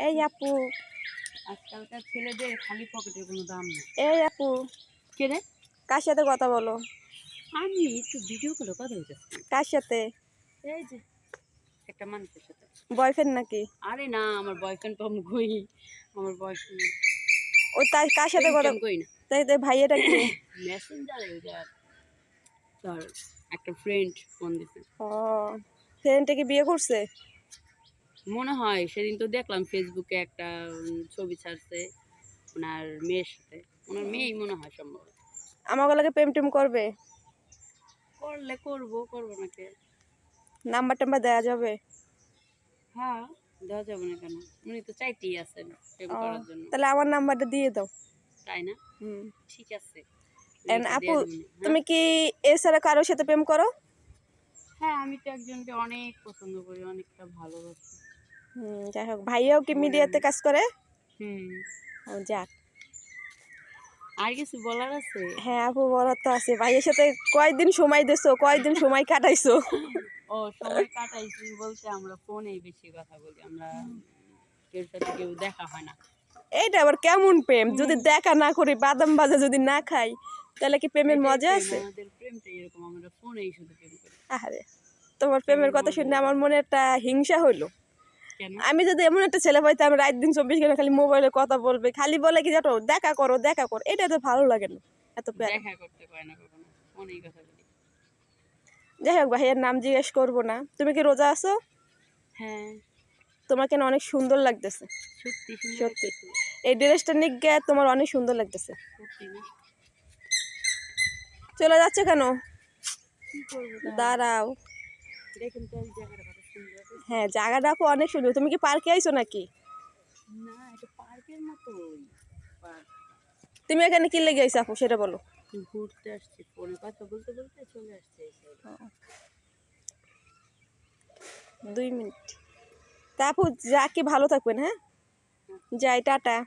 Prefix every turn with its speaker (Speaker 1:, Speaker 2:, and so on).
Speaker 1: এই আপু,
Speaker 2: আজকালকার ছেলেদের খালি পকেটের কোনো দাম নেই।
Speaker 1: এই আপু,
Speaker 2: কে রে?
Speaker 1: কার সাথে কথা বলো?
Speaker 2: আমি একটু ভিডিও কলে কথা বলতেছি।
Speaker 1: কার সাথে?
Speaker 2: এই যে একটা মানুষের সাথে।
Speaker 1: বয়ফ্রেন্ড নাকি?
Speaker 2: আরে না, আমার বয়ফ্রেন্ড তো আমি কই, আমার বয়ফ্রেন্ড
Speaker 1: ও তাই কার সাথে কথা?
Speaker 2: কই না।
Speaker 1: তাই তাই ভাইয়াটা কি?
Speaker 2: মেসেঞ্জারে তার একটা ফ্রেন্ড ফোন দিছে।
Speaker 1: ও, ফ্রেন্ডটা কি বিয়ে করছে?
Speaker 2: মনে হয় সেদিন তো দেখলাম ফেসবুকে একটা ছবি ছাড়ছে ওনার মেয়ের সাথে। ওনার মেয়েই মনে হয় সম্ভবত।
Speaker 1: আমাকে লাগে প্রেম টেম করবে?
Speaker 2: করলে করবো, করবো নাকি?
Speaker 1: নাম্বার টাম্বার দেওয়া যাবে?
Speaker 2: হ্যাঁ, দেওয়া যাবে না কেন? উনি তো চাইতেই আছেন প্রেম
Speaker 1: ও,
Speaker 2: করার জন্য,
Speaker 1: তাহলে আমার নাম্বারটা দিয়ে দাও।
Speaker 2: তাই না?
Speaker 1: হুম।
Speaker 2: ঠিক আছে,
Speaker 1: আপু,
Speaker 2: দিয়ে দেবো।
Speaker 1: তুমি কি এছাড়া কারোর সাথে প্রেম করো?
Speaker 2: হ্যাঁ, আমি তো একজনকে অনেক পছন্দ করি, অনেকটা ভালোবাসি।
Speaker 1: যাই হোক, ভাইয়াও কি মিডিয়াতে কাজ করে?
Speaker 2: হুম।
Speaker 1: ও যাক।
Speaker 2: আর কিছু বলার আছে?
Speaker 1: হ্যাঁ আপু, বলার তো আছে। ভাইয়ের সাথে কয়দিন সময় দিছো, কয়দিন সময় কাটাইছো?
Speaker 2: ও, সময় কাটাইছি বলতে আমরা ফোনেই বেশি কথা বলি, আমরা কেউ সাথে কেউ দেখা হয় না।
Speaker 1: এইটা আবার কেমন প্রেম? যদি দেখা না করি, বাদাম ভাজা যদি না খাই, তাহলে কি প্রেমের
Speaker 2: এটাই
Speaker 1: মজা
Speaker 2: প্রেম,
Speaker 1: আছে?
Speaker 2: আমাদের প্রেমটা এরকম, আমরা ফোনেই শুধু প্রেম করি।
Speaker 1: আরে, তোমার প্রেমের
Speaker 2: প্রেমের
Speaker 1: কথা
Speaker 2: মজা
Speaker 1: শুনে আমার মনে একটা হিংসা হইলো।
Speaker 2: কেন?
Speaker 1: আমি যদি এমন একটা ছেলে পাইতাম, রাত দিন 24 ঘন্টা খালি মোবাইলে কথা বলবে, খালি বলে কি জানো, দেখা করো দেখা করো, এটা তো ভালো লাগে না। এত প্যারা।
Speaker 2: দেখা করতে পারে না কখনো, ফোনেই কথা বলি।
Speaker 1: যাই হোক, ভাইয়ের নাম জিজ্ঞেস করবো না। তুমি কি রোজা আছো?
Speaker 2: হ্যাঁ,
Speaker 1: তোমাকে না অনেক সুন্দর লাগতেছে।
Speaker 2: সত্যি সুন্দর
Speaker 1: সত্যি,
Speaker 2: লাগতেছে।
Speaker 1: এই ড্রেসটা নিগে তোমার অনেক সুন্দর লাগতেছে।
Speaker 2: সত্যি না?
Speaker 1: চলে যাচ্ছে কেন?
Speaker 2: কি করবো তাহলে?
Speaker 1: দাঁড়াও।
Speaker 2: দেখেন তো এই জায়গাটা কত সুন্দর।
Speaker 1: হ্যাঁ, জায়গাটা আপু অনেক সুন্দর। তুমি কি পার্কে আইছো নাকি?
Speaker 2: না, এটা পার্কের মতোই। পার্ক।
Speaker 1: তুমি এখানে কি লেগে আইছো আপু, সেটা বলো।
Speaker 2: ঘুরতে আসছি, ফোনে কথা বলতে বলতে চলে আসছে এই সাইডে।
Speaker 1: 2 মিনিট। তা আপু, যা কি ভালো থাকবেন। হ্যাঁ, যাই, টাটা।